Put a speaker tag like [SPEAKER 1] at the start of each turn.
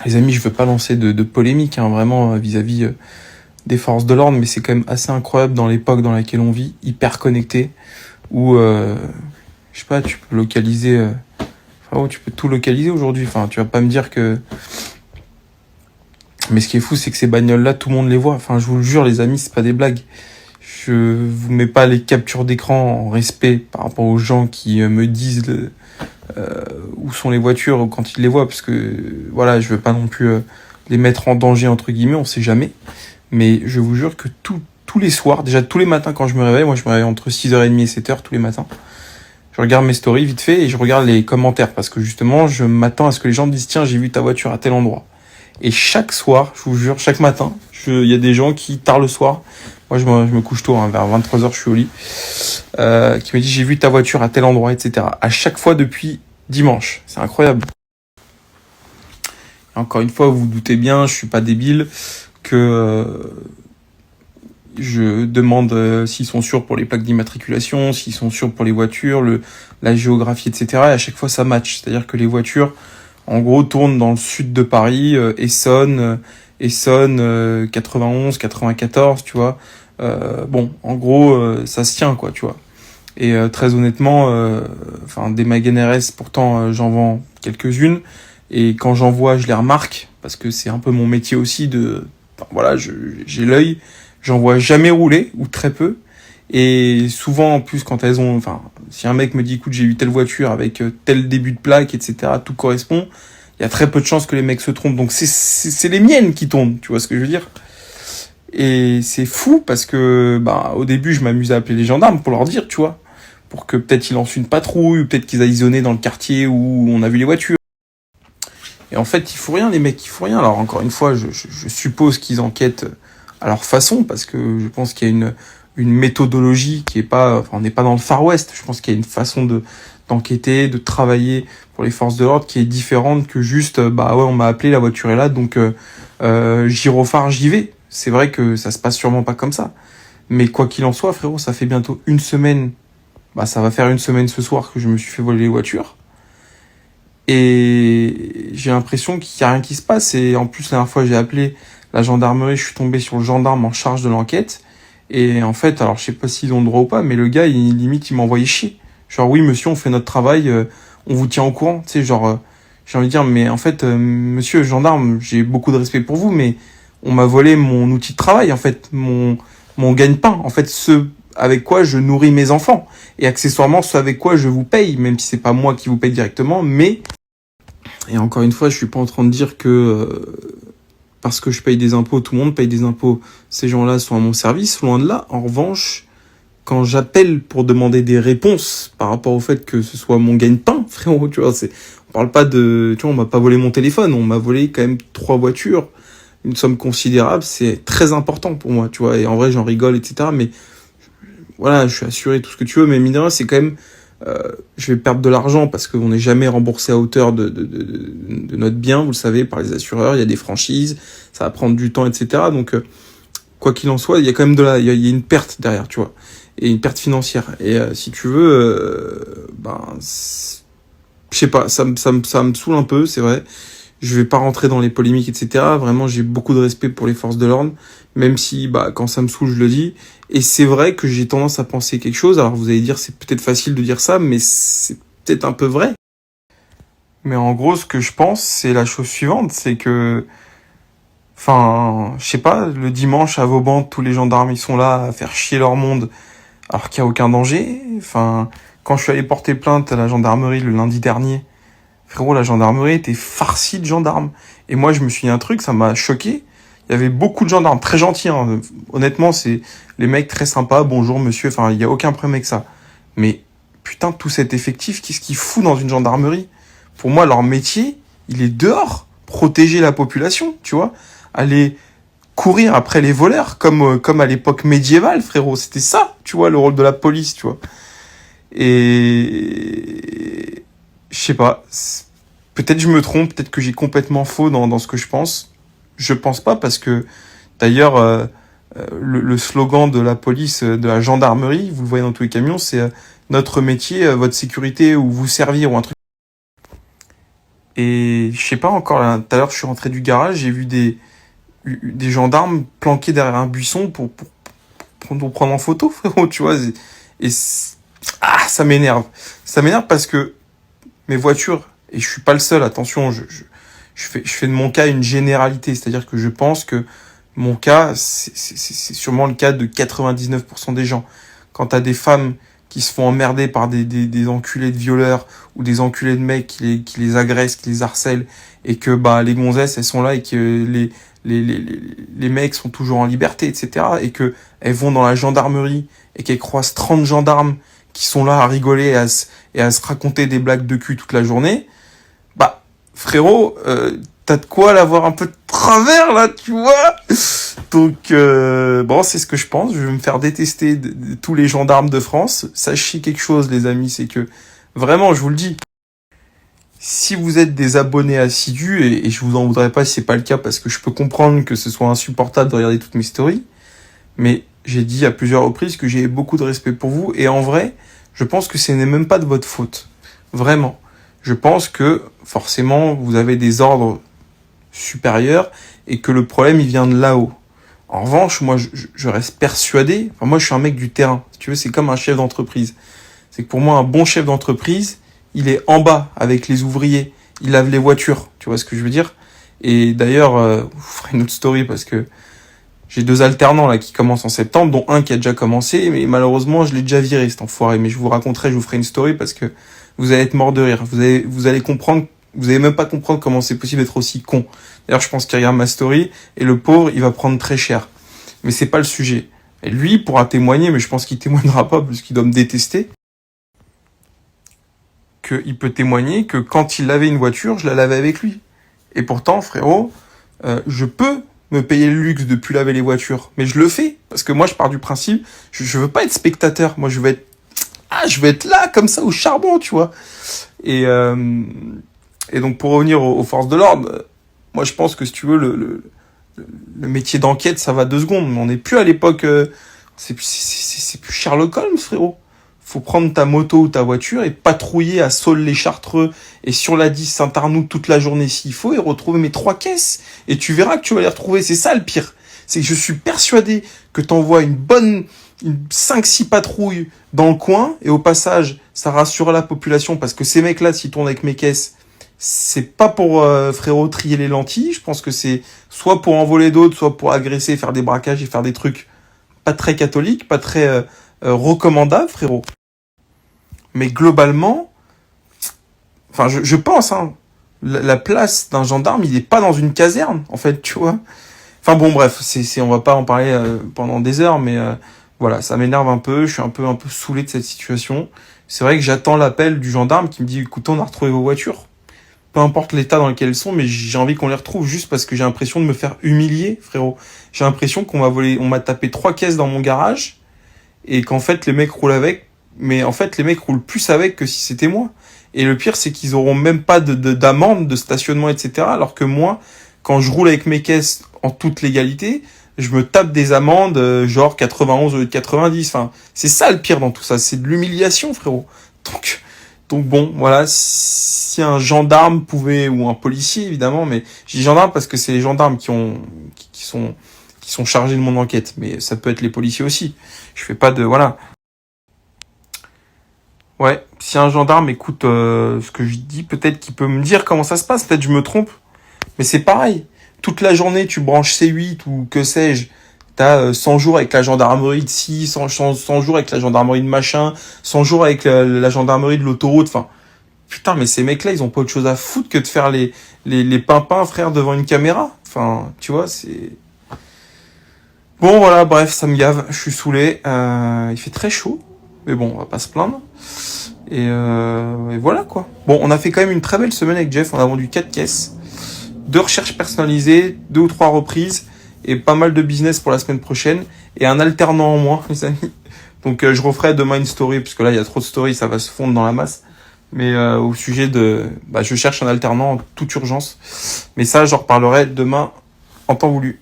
[SPEAKER 1] Les amis, je veux pas lancer de polémique, hein, vraiment, vis-à-vis des forces de l'ordre, mais c'est quand même assez incroyable dans l'époque dans laquelle on vit, hyper connecté, où, je sais pas, tu peux localiser... frérot, tu peux tout localiser aujourd'hui. Enfin, tu vas pas me dire que... Mais ce qui est fou, c'est que ces bagnoles-là, tout le monde les voit. Enfin, je vous le jure, les amis, c'est pas des blagues. Je vous mets pas les captures d'écran en respect par rapport aux gens qui me disent où sont les voitures quand ils les voient, parce que voilà, je veux pas non plus les mettre en danger entre guillemets, on sait jamais. Mais je vous jure que tous les soirs, déjà tous les matins quand je me réveille, moi je me réveille entre 6h30 et 7h tous les matins. Je regarde mes stories vite fait et je regarde les commentaires parce que justement, je m'attends à ce que les gens me disent tiens, j'ai vu ta voiture à tel endroit. Et chaque soir, je vous jure, chaque matin, il y a des gens qui, tard le soir, moi je me couche tôt, hein, vers 23h je suis au lit, qui me disent j'ai vu ta voiture à tel endroit, etc. À chaque fois depuis dimanche. C'est incroyable. Et encore une fois, vous vous doutez bien, je suis pas débile, que je demande s'ils sont sûrs pour les plaques d'immatriculation, s'ils sont sûrs pour les voitures, la géographie, etc. Et à chaque fois ça match. C'est-à-dire que les voitures, en gros, tournent dans le sud de Paris, Essonne, 91, 94, tu vois. Bon, en gros, ça se tient, quoi, tu vois. Et très honnêtement, enfin, des Magane RS, pourtant, j'en vends quelques-unes. Et quand j'en vois, je les remarque, parce que c'est un peu mon métier aussi de... Enfin, voilà, j'ai l'œil. J'en vois jamais rouler, ou très peu. Et souvent, en plus, quand elles ont... Enfin, si un mec me dit, écoute, j'ai eu telle voiture avec tel début de plaque, etc., tout correspond, il y a très peu de chances que les mecs se trompent. Donc, c'est les miennes qui tournent, tu vois ce que je veux dire? Et c'est fou, parce que, bah, au début, je m'amusais à appeler les gendarmes pour leur dire, tu vois, pour que peut-être ils lancent une patrouille, ou peut-être qu'ils aillent zoner dans le quartier où on a vu les voitures. Et en fait, ils font rien, les mecs, ils font rien. Alors, encore une fois, je suppose qu'ils enquêtent à leur façon, parce que je pense qu'il y a une méthodologie qui est pas, enfin, on n'est pas dans le Far West. Je pense qu'il y a une façon d'enquêter, de travailler pour les forces de l'ordre qui est différente que juste, bah ouais, on m'a appelé, la voiture est là, donc gyrophare, j'y vais. C'est vrai que ça se passe sûrement pas comme ça. Mais quoi qu'il en soit, frérot, ça fait bientôt une semaine, bah ça va faire une semaine ce soir que je me suis fait voler les voitures. Et j'ai l'impression qu'il y a rien qui se passe. Et en plus, la dernière fois, j'ai appelé la gendarmerie, je suis tombé sur le gendarme en charge de l'enquête. Et en fait, alors je sais pas s'ils ont le droit ou pas, mais le gars, limite, il m'envoyait chier. Genre, oui, monsieur, on fait notre travail, on vous tient au courant. Tu sais, genre, j'ai envie de dire, mais en fait, monsieur gendarme, j'ai beaucoup de respect pour vous, mais on m'a volé mon outil de travail, en fait, mon gagne-pain. En fait, ce avec quoi je nourris mes enfants. Et accessoirement, ce avec quoi je vous paye, même si c'est pas moi qui vous paye directement, mais... Et encore une fois, je suis pas en train de dire que parce que je paye des impôts, tout le monde paye des impôts. Ces gens-là sont à mon service, loin de là. En revanche, quand j'appelle pour demander des réponses par rapport au fait que ce soit mon gagne-pain, frérot, tu vois, on parle pas de, tu vois, on m'a pas volé mon téléphone, on m'a volé quand même 3 voitures, une somme considérable, c'est très important pour moi, tu vois. Et en vrai, j'en rigole, etc. Mais voilà, je suis assuré, tout ce que tu veux, mais mine de rien, c'est quand même, je vais perdre de l'argent parce qu'on n'est jamais remboursé à hauteur de notre bien, vous le savez, par les assureurs, il y a des franchises, ça va prendre du temps, etc. Donc, quoi qu'il en soit, il y a quand même il y a une perte derrière, tu vois, et une perte financière. Et si tu veux, ben, je sais pas, ça me saoule un peu, c'est vrai. Je vais pas rentrer dans les polémiques, etc. Vraiment, j'ai beaucoup de respect pour les forces de l'ordre, même si, bah, quand ça me saoule, je le dis. Et c'est vrai que j'ai tendance à penser quelque chose. Alors, vous allez dire, c'est peut-être facile de dire ça, mais c'est peut-être un peu vrai. Mais en gros, ce que je pense, c'est la chose suivante, c'est que, enfin, je sais pas, le dimanche à Vauban, tous les gendarmes, ils sont là à faire chier leur monde, alors qu'il y a aucun danger. Enfin, quand je suis allé porter plainte à la gendarmerie le lundi dernier, frérot, la gendarmerie était farcie de gendarmes. Et moi, je me suis dit un truc, ça m'a choqué. Il y avait beaucoup de gendarmes, très gentils, hein. Honnêtement, c'est les mecs très sympas. Bonjour, monsieur. Enfin, il y a aucun problème avec ça. Mais putain, tout cet effectif, qu'est-ce qu'ils foutent dans une gendarmerie? Pour moi, leur métier, il est dehors, protéger la population, tu vois, aller courir après les voleurs, comme à l'époque médiévale, frérot. C'était ça, tu vois, le rôle de la police, tu vois. Et je sais pas. Peut-être je me trompe, peut-être que j'ai complètement faux dans ce que je pense. Je pense pas parce que d'ailleurs le slogan de la police, de la gendarmerie, vous le voyez dans tous les camions, c'est notre métier, votre sécurité ou vous servir ou un truc. Et je sais pas encore, là, tout à l'heure, je suis rentré du garage, j'ai vu des gendarmes planqués derrière un buisson pour prendre en photo, frérot, tu vois. Ça m'énerve. Ça m'énerve parce que mes voitures, et je suis pas le seul, attention, je fais de mon cas une généralité, c'est-à-dire que je pense que mon cas, c'est sûrement le cas de 99% des gens. Quand t'as des femmes qui se font emmerder par des enculés de violeurs ou des enculés de mecs qui les agressent, qui les harcèlent, et que bah les gonzesses, elles sont là et que les mecs sont toujours en liberté, etc. Et que elles vont dans la gendarmerie et qu'elles croisent 30 gendarmes qui sont là à rigoler et à se raconter des blagues de cul toute la journée, bah frérot, t'as de quoi l'avoir un peu de travers là, tu vois. Donc bon, c'est ce que je pense. Je vais me faire détester de tous les gendarmes de France. Sachez quelque chose, les amis, c'est que vraiment, je vous le dis, si vous êtes des abonnés assidus, et je vous en voudrais pas si c'est pas le cas, parce que je peux comprendre que ce soit insupportable de regarder toutes mes stories, mais j'ai dit à plusieurs reprises que j'ai beaucoup de respect pour vous, et en vrai, je pense que ce n'est même pas de votre faute. Vraiment. Je pense que, forcément, vous avez des ordres supérieurs, et que le problème, il vient de là-haut. En revanche, moi, je reste persuadé, enfin, moi, je suis un mec du terrain. Si tu veux, c'est comme un chef d'entreprise. C'est que pour moi, un bon chef d'entreprise, il est en bas avec les ouvriers. Il lave les voitures. Tu vois ce que je veux dire? Et d'ailleurs, je vous ferai une autre story parce que j'ai 2 alternants là qui commencent en septembre, dont un qui a déjà commencé, mais malheureusement, je l'ai déjà viré, cet enfoiré. Mais je vous raconterai, je vous ferai une story parce que vous allez être mort de rire. Vous allez comprendre, vous allez même pas comprendre comment c'est possible d'être aussi con. D'ailleurs, je pense qu'il regarde ma story et le pauvre, il va prendre très cher. Mais c'est pas le sujet. Et lui pourra témoigner, mais je pense qu'il témoignera pas parce qu'il doit me détester. Qu'il peut témoigner que quand il lavait une voiture, je la lavais avec lui. Et pourtant, frérot, je peux me payer le luxe de plus laver les voitures, mais je le fais parce que moi, je pars du principe, je veux pas être spectateur. Moi, je veux être là comme ça au charbon, tu vois. Et donc pour revenir aux forces de l'ordre, moi, je pense que si tu veux le métier d'enquête, ça va 2 secondes. On n'est plus à l'époque, c'est plus Sherlock Holmes, frérot. Faut prendre ta moto ou ta voiture et patrouiller à Saules-les-Chartreux et sur la 10 Saint-Arnoux toute la journée s'il faut et retrouver mes 3 caisses. Et tu verras que tu vas les retrouver. C'est ça le pire. C'est que je suis persuadé que t'envoies une 5-6 patrouilles dans le coin et au passage, ça rassure la population parce que ces mecs-là, s'ils tournent avec mes caisses, c'est pas pour, frérot, trier les lentilles. Je pense que c'est soit pour en voler d'autres, soit pour agresser, faire des braquages et faire des trucs pas très catholiques, pas très recommandables, frérot. Mais globalement, enfin, je pense, hein, la place d'un gendarme, il est pas dans une caserne, en fait, tu vois. Enfin bon, bref, on va pas en parler pendant des heures, mais voilà, ça m'énerve un peu. Je suis un peu saoulé de cette situation. C'est vrai que j'attends l'appel du gendarme qui me dit, écoutez, on a retrouvé vos voitures. Peu importe l'état dans lequel elles sont, mais j'ai envie qu'on les retrouve juste parce que j'ai l'impression de me faire humilier, frérot. J'ai l'impression on m'a tapé 3 caisses dans mon garage et qu'en fait les mecs roulent avec, mais en fait les mecs roulent plus avec que si c'était moi. Et le pire, c'est qu'ils auront même pas d'amende, de stationnement, etc. Alors que moi, quand je roule avec mes caisses en toute légalité, je me tape des amendes genre 91 au lieu de 90. Enfin, c'est ça le pire dans tout ça, c'est de l'humiliation, frérot. Donc bon, voilà, si un gendarme pouvait, ou un policier évidemment, mais je dis gendarme parce que c'est les gendarmes qui sont chargés de mon enquête, mais ça peut être les policiers aussi. Je fais pas de, voilà. Ouais, si un gendarme écoute ce que je dis, peut-être qu'il peut me dire comment ça se passe, peut-être je me trompe, mais c'est pareil. Toute la journée, tu branches C8 ou que sais-je, t'as 100 jours avec la gendarmerie de ci, 100 jours avec la gendarmerie de machin, 100 jours avec la gendarmerie de l'autoroute, enfin, putain, mais ces mecs-là, ils ont pas autre chose à foutre que de faire les pimpins, frère, devant une caméra. Enfin, tu vois, c'est... Bon, voilà, bref, ça me gave, je suis saoulé, il fait très chaud, mais bon, on va pas se plaindre. Et voilà, quoi. Bon, on a fait quand même une très belle semaine avec Jeff, on a vendu 4 caisses, 2 recherches personnalisées, 2 ou 3 reprises, et pas mal de business pour la semaine prochaine, et un alternant en moins, les amis. Donc je referai demain une story, parce que là, il y a trop de stories, ça va se fondre dans la masse. Mais au sujet de... je cherche un alternant en toute urgence. Mais ça, j'en reparlerai demain en temps voulu.